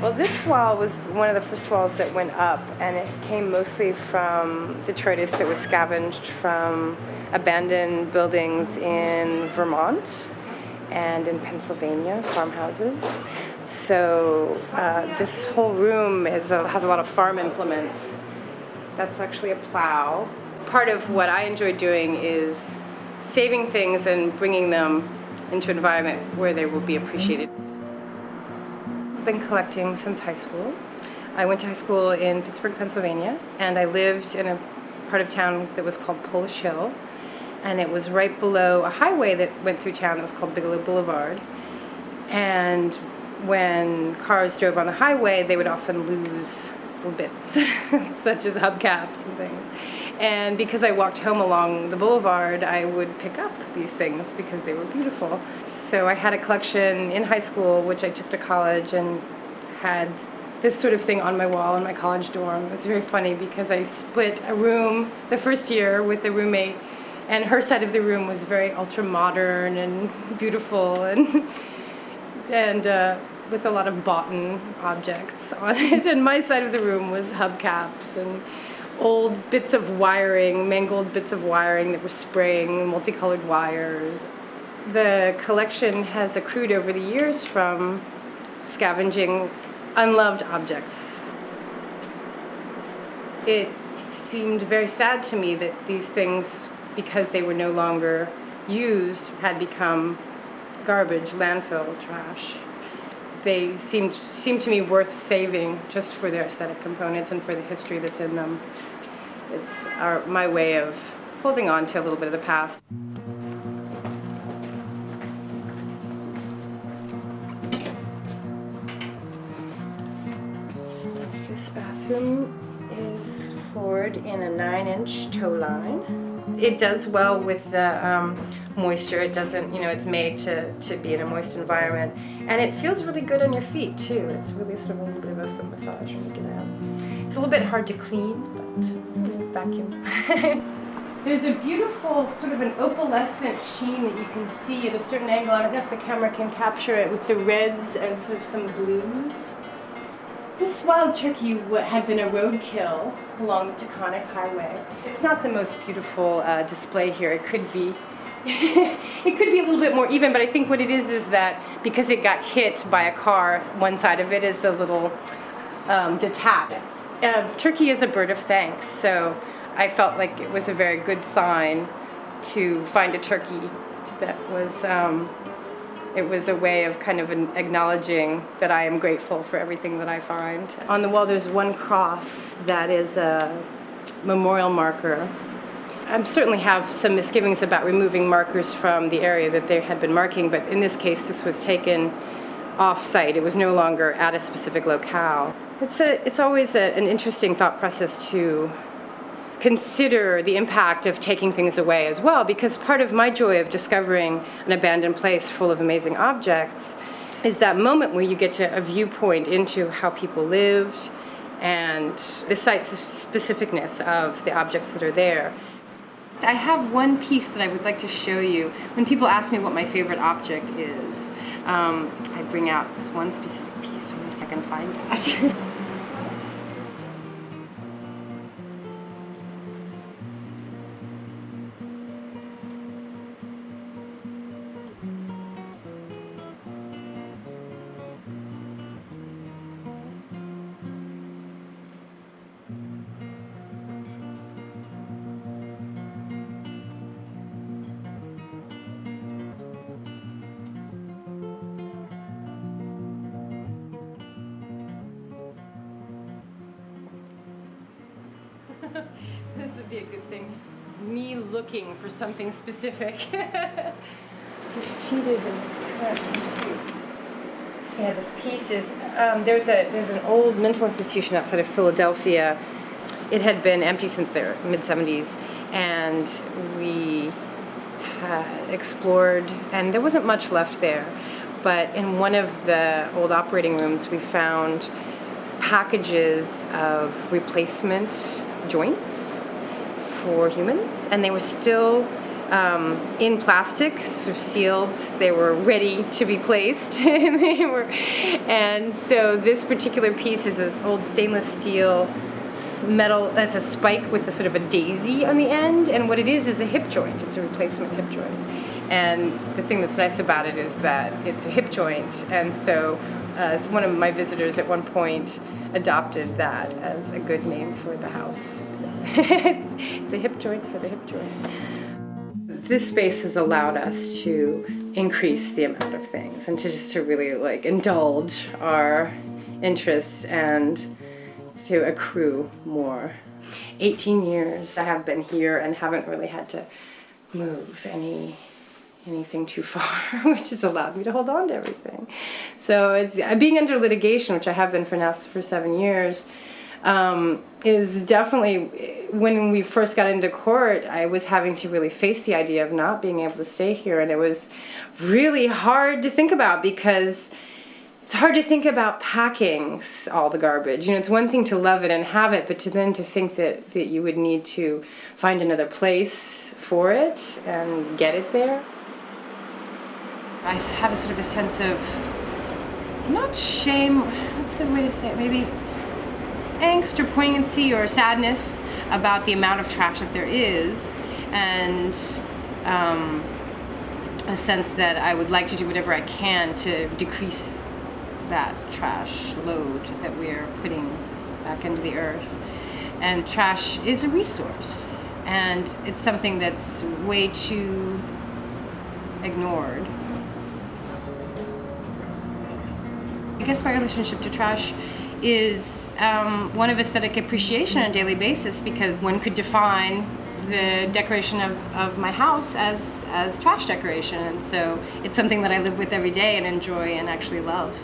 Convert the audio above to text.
Well, this wall was one of the first walls that went up, and it came mostly from detritus that was scavenged from abandoned buildings in Vermont and in Pennsylvania, farmhouses. So this whole room has a lot of farm implements. That's actually a plow. Part of what I enjoy doing is saving things and bringing them into an environment where they will be appreciated. I've been collecting since high school. I went to high school in Pittsburgh, Pennsylvania, and I lived in a part of town that was called Polish Hill, and it was right below a highway that went through town that was called Bigelow Boulevard. And when cars drove on the highway, they would often lose little bits, such as hubcaps and things. And because I walked home along the boulevard, I would pick up these things because they were beautiful. So I had a collection in high school, which I took to college, and had this sort of thing on my wall in my college dorm. It was very funny because I split a room the first year with a roommate, and her side of the room was very ultra-modern and beautiful, and with a lot of boughten objects on it. And my side of the room was hubcaps and old bits of wiring, mangled bits of wiring that were spraying, multicolored wires. The collection has accrued over the years from scavenging unloved objects. It seemed very sad to me that these things, because they were no longer used, had become garbage, landfill, trash. They seemed to me worth saving just for their aesthetic components and for the history that's in them. It's my way of holding on to a little bit of the past. This bathroom is floored in a 9-inch toe line. It does well with the moisture. It doesn't, it's made to be in a moist environment. And it feels really good on your feet, too. It's really sort of a little bit of a foot massage when you get out. It's a little bit hard to clean, but vacuum. There's a beautiful sort of an opalescent sheen that you can see at a certain angle. I don't know if the camera can capture it, with the reds and sort of some blues. This wild turkey had been a roadkill along the Taconic Highway. It's not the most beautiful display here. It could be it could be a little bit more even, but I think what it is that because it got hit by a car, one side of it is a little detached. Turkey is a bird of thanks, so I felt like it was a very good sign to find a turkey that was it was a way of kind of acknowledging that I am grateful for everything that I find. On the wall there's one cross that is a memorial marker. I certainly have some misgivings about removing markers from the area that they had been marking, but in this case this was taken off-site. It was no longer at a specific locale. It's always an interesting thought process to consider the impact of taking things away as well, because part of my joy of discovering an abandoned place full of amazing objects is that moment where you get to a viewpoint into how people lived and the site's specificness of the objects that are there. I have one piece that I would like to show you. When people ask me what my favorite object is, I bring out this one specific piece. Let me see if I can find that. This would be a good thing. Me looking for something specific. Defeated and yeah, this piece is, there's an old mental institution outside of Philadelphia. It had been empty since the mid-70s, and we had explored, and there wasn't much left there, but in one of the old operating rooms we found packages of replacement joints for humans, and they were still in plastic, sort of sealed. They were ready to be placed. And so this particular piece is this old stainless steel metal that's a spike with a sort of a daisy on the end, and what it is a hip joint. It's a replacement hip joint. And the thing that's nice about it is that it's a hip joint, and so one of my visitors at one point adopted that as a good name for the house. It's a hip joint for the hip joint. This space has allowed us to increase the amount of things and to really like indulge our interests and to accrue more. 18 years I have been here and haven't really had to move anything too far, which has allowed me to hold on to everything. So it's being under litigation, which I have been for 7 years, is definitely, when we first got into court, I was having to really face the idea of not being able to stay here, and it was really hard to think about because it's hard to think about packing all the garbage. You know, it's one thing to love it and have it, but then to think that you would need to find another place for it and get it there. I have a sort of a sense of, not shame, what's the way to say it, maybe angst or poignancy or sadness about the amount of trash that there is, and a sense that I would like to do whatever I can to decrease that trash load that we're putting back into the earth. And trash is a resource, and it's something that's way too ignored. I guess my relationship to trash is one of aesthetic appreciation on a daily basis, because one could define the decoration of my house as trash decoration, and so it's something that I live with every day and enjoy and actually love.